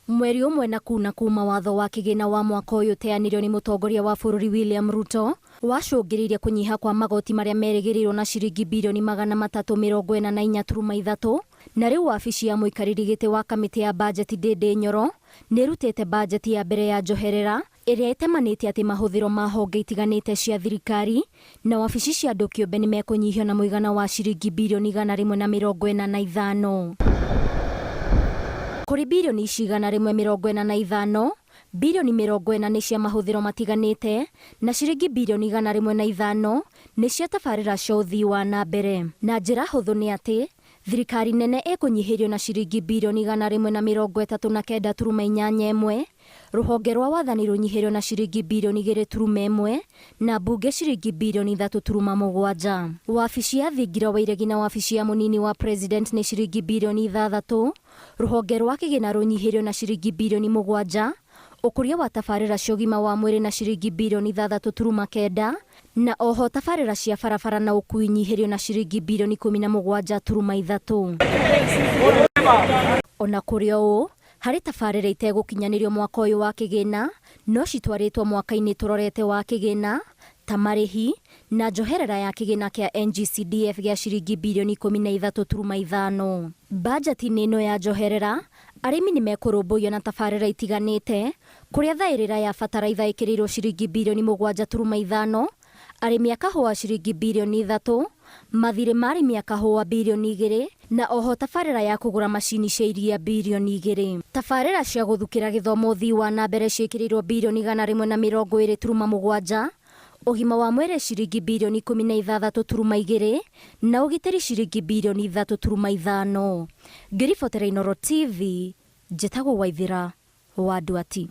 Mweri ũmwe na kuma watho wa kĩgĩna wa mwaka ũyũ teanĩrio nĩ mũtongoria wa bũrũri William Ruto wacũngĩrĩirie kũnyiha kwa magoti marĩa merĩgĩrĩirwo na ciringi birioni 344.3, na rĩu wabici ya mũikarĩri gĩtĩ wa kamĩtĩ ya Mbanjeti Ndĩndĩ Nyoro nĩrutĩte mbanjeti ya mbere ya njoherera ĩrĩa ĩtemanĩte atĩ mahũthĩro ma honge itiganĩte cia thirikari na wabici cia andũ kĩũmbe nĩ mekũnyihio na mũigana wa ciringi birioni 145. Kũrĩ birioni 145, birioni 40 nĩ cia mahũthĩro matiganĩte na ciringi birioni 105 nĩ cia tabarĩra cia ũthii wa na mbere. Na njĩra hũthũ nĩ atĩ thirikari nene ĩkũnyihĩrio na ciringi birioni 139.81, rũhonge rwa wathani rũnyihĩrio na ciringi birioni 2.1 na mbunge ciringi birioni 3.7. Wabici ya thingira wa iregi na wabici ya mũnini wa president nĩ ciringi birioni 6, rũhonge rwa kĩgĩna rũnyihĩrio na ciringi birioni 7, ũkũria wa tabarĩra cia ũgima wa mwĩrĩ na ciringi birioni 3.9, na oho tabarĩra cia barabara na ũkui nyihĩrio na ciringi birioni 17.3. Ona kũrĩ ũũ, harĩ tabarĩra itegũkinyanĩrio mwaka ũyũ wa kĩgĩna no citwarĩtwo mwaka-inĩ tũrorete wa kĩgĩna ta marĩhi na njoherera ya kĩgĩna kĩa NGCDF gĩa ciringi birioni 13.5. Mbanjeti-inĩ ĩno ya njoherera, arĩmi nĩ mekũrũmbũiyo na tabarĩra itiganĩte, kũrĩa thaĩrĩra ya bataraitha ĩkĩrĩirwo ciringi birioni 7.5, arĩmi a kahũa ciringi birioni 3, mathirĩ ma arĩmi a kahũa birioni 2, na oho tabarĩra ya kũgũra macini cia iria birioni 2. Tabarĩra cia gũthukĩra gĩthomo ũthii wa na mbere ciĩkĩrĩirwo birioni 120.7, ũgima wa mwĩrĩ ciringi birioni 16.2 na ũgitĩri ciringi birioni 3.5. Ngĩribotera Inooro TV, njĩtagwo Waithĩra wa Nduati.